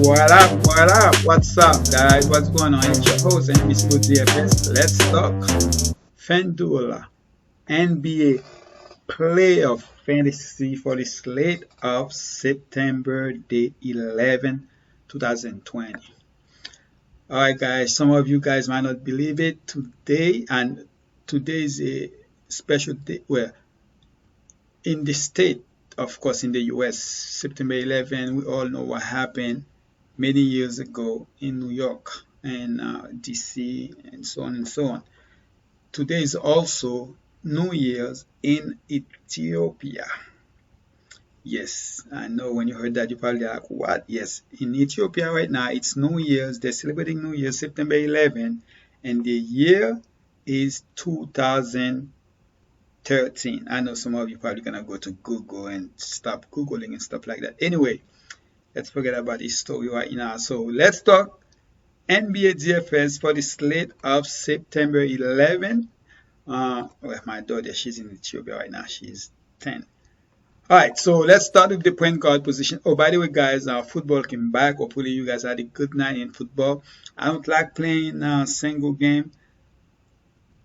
What up? What up? What's up, guys? What's going on? It's your host, and Miss Good DFS. Let's talk FanDuel NBA playoff fantasy for the slate of September the 11th, 2020. All right, guys. Some of you guys might not believe it today is a special day. Well, in the state, of course, in the US, September 11, we all know what happened many years ago in New York and DC and so on and so on. Today is also New Year's in Ethiopia. Yes, I know when you heard that, you probably like, what? Yes, in Ethiopia right now, it's New Year's. They're celebrating New Year's September 11, and the year is 2013. I know some of you probably gonna go to Google and stop Googling and stuff like that. Anyway, let's forget about this story right now. So let's talk NBA DFS for the slate of September 11. Well, my daughter, she's in Ethiopia right now. She's 10. All right, so let's start with the point guard position. Oh, by the way, guys, football came back. Hopefully, you guys had a good night in football. I don't like playing a single game.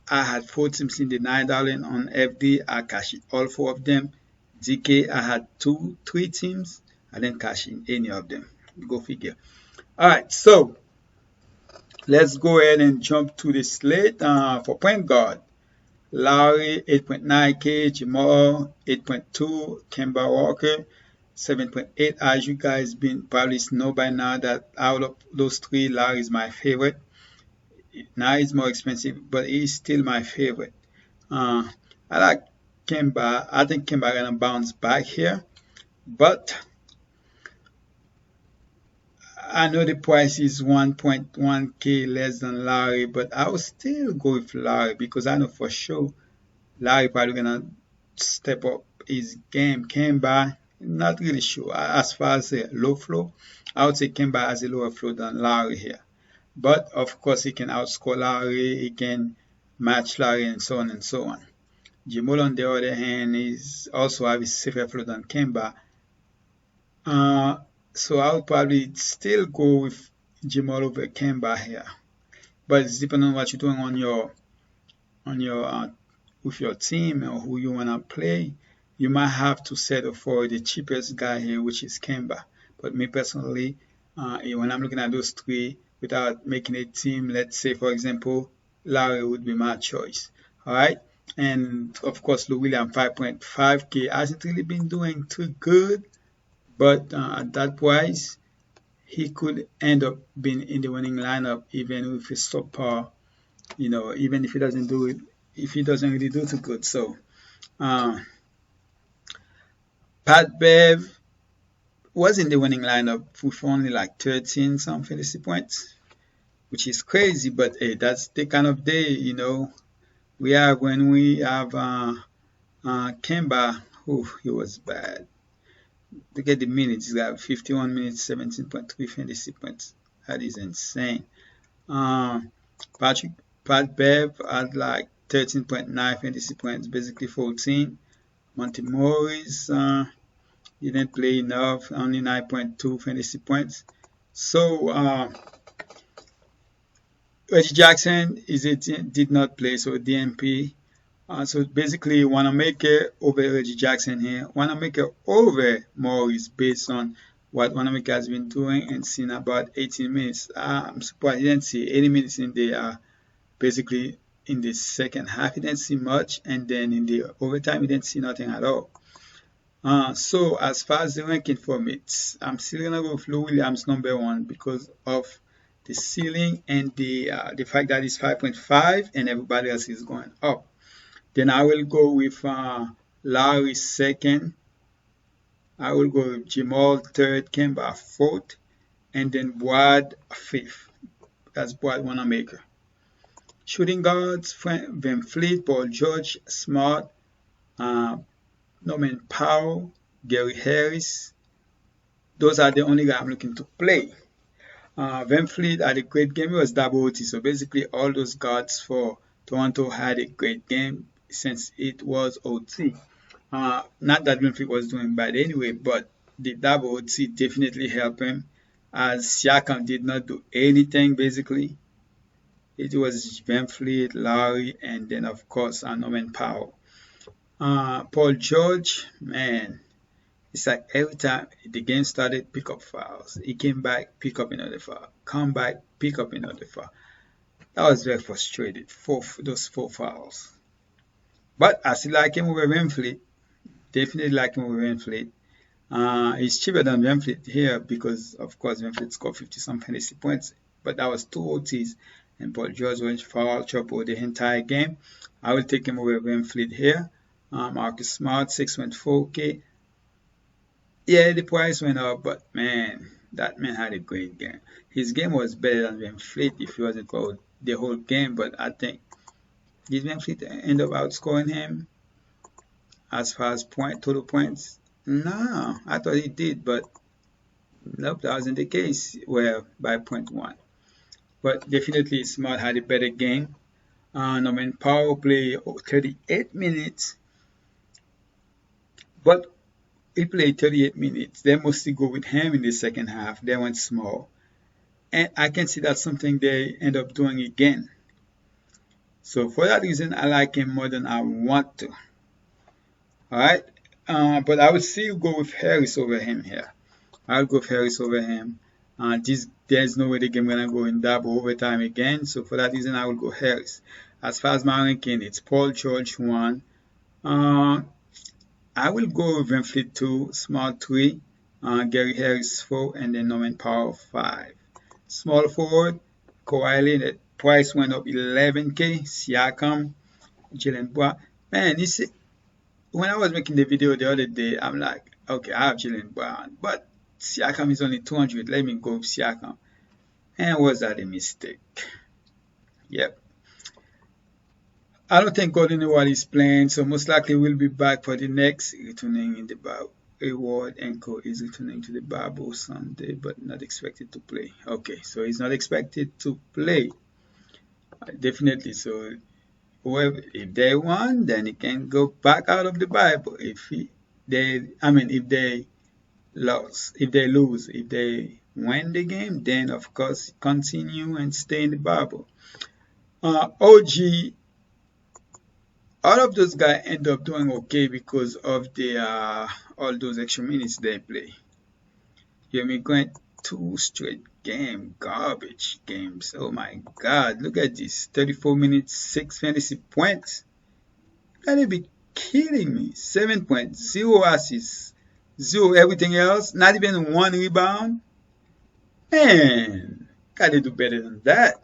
I had 4 teams in the $9 on FD. I cashed all 4 of them. DK, I had 3 teams. I didn't cash in any of them. Go figure. All right, so let's go ahead and jump to the slate for point guard. Lowry 8.9K, Jamal 8.2, Kemba Walker 7.8. As you guys probably know by now that out of those 3, Lowry is my favorite. Now he's more expensive, but he's still my favorite. I like Kemba. I think Kemba gonna bounce back here, but I know the price is 1.1K less than Larry, but I will still go with Larry because I know for sure Larry probably gonna step up his game. Kemba, not really sure. As far as the low flow, I would say Kemba has a lower flow than Larry here. But of course, he can outscore Larry, he can match Larry, and so on and so on. Jamal, on the other hand, is also have a safer flow than Kemba. So I would probably still go with Jamal over Kemba here, but it's depending on what you're doing on your with your team or who you wanna play. You might have to settle for the cheapest guy here, which is Kemba. But me personally, when I'm looking at those 3 without making a team, let's say for example, Larry would be my choice. All right, and of course, Lou Williams 5.5K hasn't really been doing too good. But at that price, he could end up being in the winning lineup even with his subpar, even if he doesn't do it, if he doesn't really do too good. So, Pat Bev was in the winning lineup with only like 13 some fantasy points, which is crazy. But hey, that's the kind of day we have when we have Kemba. He was bad. Look at the minutes. He's got 51 minutes, 17.3 fantasy points. That is insane. Pat Bev had like 13.9 fantasy points, basically 14. Monty Morris didn't play enough, only 9.2 fantasy points. So Reggie Jackson did not play, so DNP. So basically, Wanamaker over Reggie Jackson here. Wanamaker over Morris based on what Wanamaker has been doing and seen about 18 minutes. I'm surprised he didn't see 80 minutes in the basically in the second half. He didn't see much, and then in the overtime, he didn't see nothing at all. So as far as the ranking for me, I'm still gonna go with Lou Williams number 1 because of the ceiling and the fact that it's 5.5 and everybody else is going up. Then I will go with Larry 2nd. I will go with Jamal 3rd, Kemba 4th, and then Brad 5th. That's Brad Wanamaker. Shooting guards, Van Fleet, Paul George, Smart, Norman Powell, Gary Harris. Those are the only guys I'm looking to play. Van Fleet had a great game. It was double OT. So basically all those guards for Toronto had a great game since it was OT. Not that Van Fleet was doing bad anyway, but the double OT definitely helped him. as Siakam did not do anything basically. It was Van Fleet, Lowry, and then of course Norman Powell. Paul George, man, it's like every time the game started, pick up fouls. He came back, pick up another foul. Come back, pick up another foul. I was very frustrated for those 4 fouls. But I still like him over Van Fleet. Definitely like him over Van Fleet. He's cheaper than Van Fleet here because, of course, Van Fleet scored 50 some fantasy points. But that was 2 OTs, and Paul George went foul trouble the entire game. I will take him over Van Fleet here. Marcus Smart, 6.4K. Yeah, the price went up, but man, that man had a great game. His game was better than Van Fleet if he wasn't called the whole game, but I think did Van Fleet end up outscoring him as far as total points? No, I thought he did, but nope, that wasn't the case. Well, by 0.1. But definitely Smart had a better game. Norman Powell played 38 minutes, but he played 38 minutes. They mostly go with him in the second half. They went small. And I can see that's something they end up doing again. So for that reason, I like him more than I want to. Alright? But I would still go with Harris over him here. I'll go with Harris over him. There's no way the game gonna go in double overtime again. So for that reason, I will go Harris. As far as my ranking, it's Paul George 1. I will go with Van Fleet 2, Smart 3, Gary Harris 4, and then Norman Powell 5. Small forward, Kawhi, the price went up 11K. Siakam, Jalen Brown. Man, you see, when I was making the video the other day, I'm like, okay, I have Jalen Brown, but Siakam is only 200. Let me go with Siakam. And was that a mistake? Yep. I don't think Gordon Hayward is playing, so most likely we'll be back for the next returning in the Bible. Hayward and Co is returning to the Bible Sunday, but not expected to play. Okay, so he's not expected to play. Definitely. So if they won, then he can go back out of the Bible. If they lose, if they win the game, then of course continue and stay in the Bible. OG. All of those guys end up doing okay because of the all those extra minutes they play. Jeremy Grant 2 straight garbage games. Oh my God, look at this. 34 minutes, 6 fantasy points. Gotta be kidding me. 7 points, 0 assists, 0 everything else, not even 1 rebound. Man, gotta do better than that.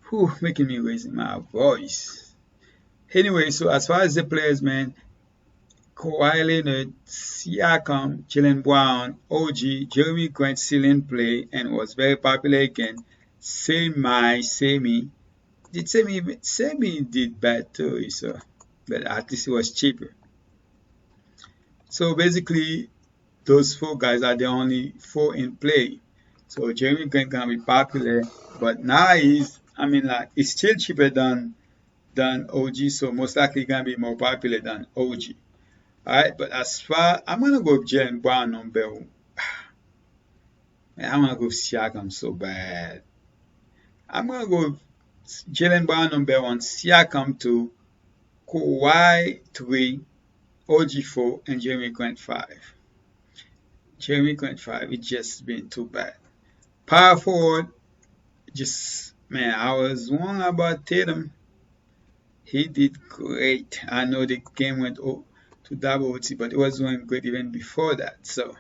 Whew, making me raising my voice. Anyway, so as far as the players, man, Kawhi Leonard, Siakam, Jalen Brown, OG, Jeremy Grant still in play and was very popular again. Semi. Semi did bad too, so, but at least it was cheaper. So basically, those 4 guys are the only 4 in play. So Jeremy Grant gonna be popular, but now he's still cheaper than OG, so most likely gonna be more popular than OG. Alright, but as far I'm gonna go with Jalen Brown number 1. I'm gonna go with Siakam so bad. I'm gonna go with Jalen Brown number 1, Siakam 2, Kawhi 3, OG 4, and Jeremy Grant 5. Jeremy Grant 5, it's just been too bad. Power forward, man, I was wrong about Tatum. He did great. I know the game went to double OT, but it was doing great even before that. So,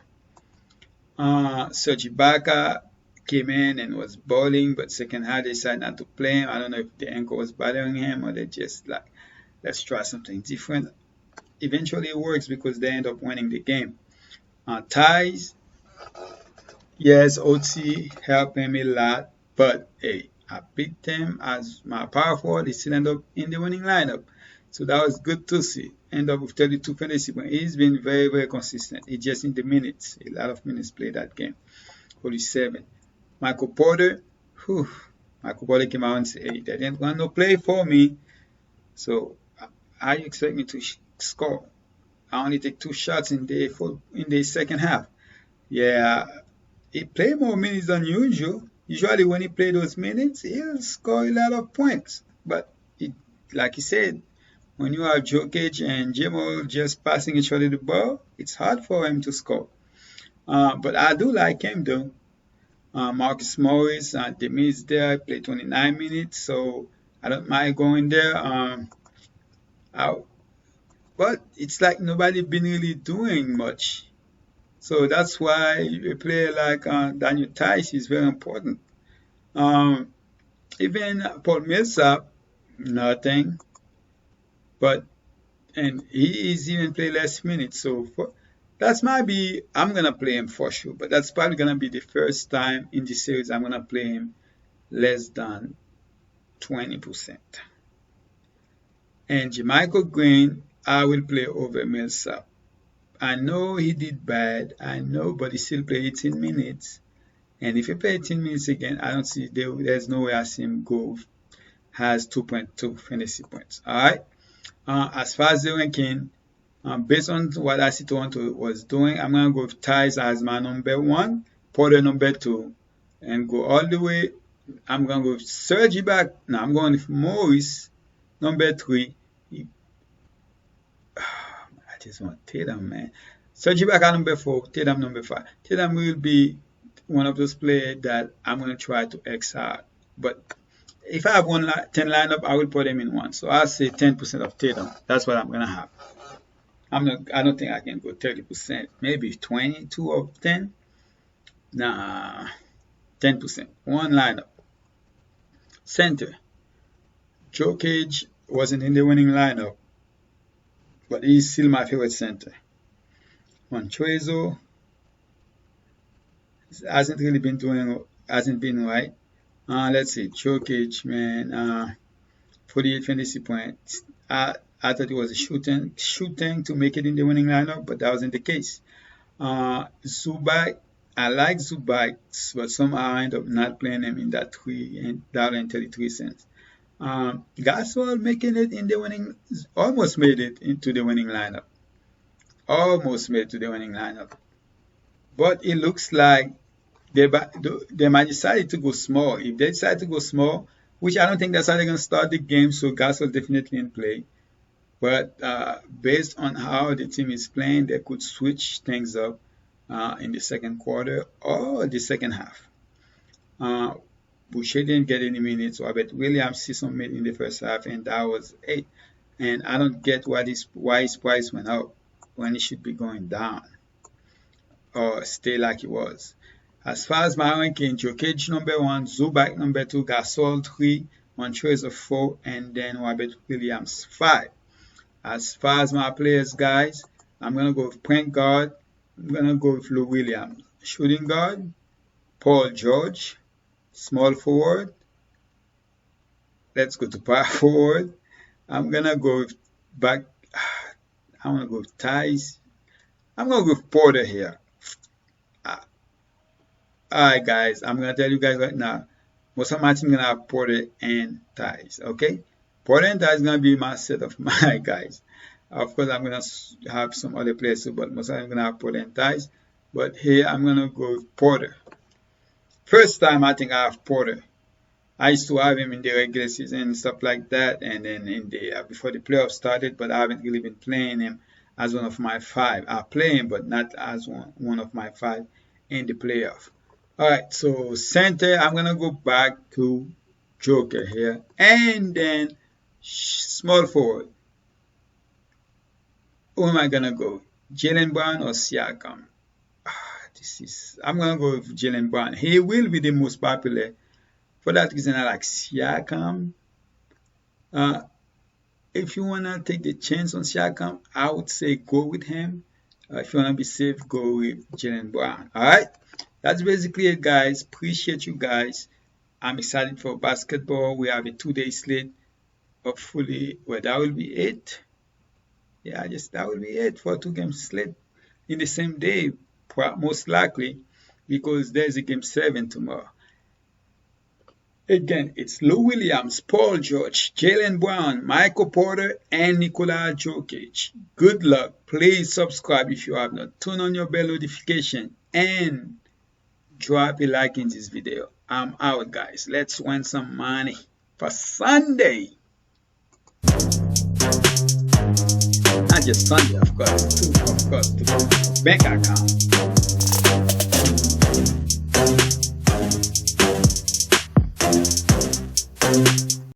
Serge Ibaka came in and was balling, but second half they decided not to play him. I don't know if the ankle was bothering him or they just like, let's try something different. Eventually it works because they end up winning the game. Ties, yes, OT helped him a lot, but hey, I picked him as my power forward. He still ended up in the winning lineup. So that was good to see. End up with 32 fantasy points. He's been very, very consistent. He just in the minutes. A lot of minutes played that game. 47. Michael Porter. Michael Porter came out and said, hey, they didn't want no play for me. So how you expect me to score? I only take 2 shots in the second half. Yeah, he play more minutes than usual. Usually when he play those minutes, he'll score a lot of points. But like he said, when you have Jokic and Jamal just passing each other the ball, it's hard for him to score. But I do like him though. Marcus Morris, the minutes there, played 29 minutes, so I don't mind going there. But it's like nobody been really doing much. So that's why a player like Daniel Tice is very important. Um, Even Paul Millsap, nothing. But and he is even play less minutes. So that's might be I'm gonna play him for sure. But that's probably gonna be the first time in the series I'm gonna play him less than 20%. And Jermichael Green, I will play over Millsap. I know he did bad. I know, but he still played 18 minutes. And if he play 18 minutes again, I don't see there's no way I see him go has 2.2 fantasy points. All right. As far as the ranking, based on what I see Toronto was doing, I'm gonna go with Ties as my number one, Porter number two, and go all the way. I'm gonna go with Serge back. Now I'm going with Morris number three. I just want Tatum, man. Serge Ibaka number 4, Tatum number 5. Tatum will be one of those players that I'm going to try to X out. But if I have 10 lineup, I will put them in one. So I'll say 10% of Tatum. That's what I'm going to have. I don't think I can go 30%. Maybe 22 of 10. Nah, 10%. One lineup. Center. Jokic wasn't in the winning lineup, but he's still my favorite center. Montrezl hasn't been right. Let's see, Jokic, man, 48 fantasy points. I thought it was a shooting to make it in the winning lineup, but that wasn't the case. Zubac, I like Zubac, but somehow I end up not playing him in that $3.33. Gasol making it in the winning, almost made it into the winning lineup. Almost made it to the winning lineup. But it looks like they might decide to go small. If they decide to go small, which I don't think that's how they're going to start the game, so Gasol definitely in play. But based on how the team is playing, they could switch things up in the second quarter or the second half. Boucher didn't get any minutes, so I bet Williams see some minutes in the first half, and that was 8. And I don't get why his price went up when it should be going down or stay like it was. As far as my ranking, Jokic number 1, Zubac number 2, Gasol 3, Montrezl 4, and then Robert Williams 5. As far as my players, guys, I'm going to go with point guard. I'm going to go with Lou Williams. Shooting guard, Paul George. Small forward. Let's go to power forward. I'm going to go with back. I want to go with Ties. I'm going to go with Porter here. Alright, guys. I'm going to tell you guys right now. Most of my team going to have Porter and Ties. Okay? Porter and Ties is going to be my set of my guys. Of course, I'm going to have some other players too, but most of them going to have Porter and Ties. But here, I'm going to go with Porter. First time I think I have Porter. I used to have him in the regular season and stuff like that, and then in the before the playoffs started, but I haven't really been playing him as one of my 5. I play him, but not as one of my 5 in the playoff. Alright, so center, I'm going to go back to Joker here, and then small forward. Who am I going to go? Jaylen Brown or Siakam? I'm going to go with Jaylen Brown. He will be the most popular. For that reason, I like Siakam. If you want to take the chance on Siakam, I would say go with him. If you want to be safe, go with Jaylen Brown. Alright? That's basically it, guys. Appreciate you guys. I'm excited for basketball. We have a 2-day slate. Hopefully, well, that will be it. Yeah, that will be it for a 2-game slate in the same day. Most likely, because there's a game 7 tomorrow. Again, it's Lou Williams, Paul George, Jaylen Brown, Michael Porter, and Nikola Jokic. Good luck. Please subscribe if you have not. Turn on your bell notification and drop a like in this video. I'm out, guys. Let's win some money for Sunday. Not just Sunday, of course, too, of course, to bank account.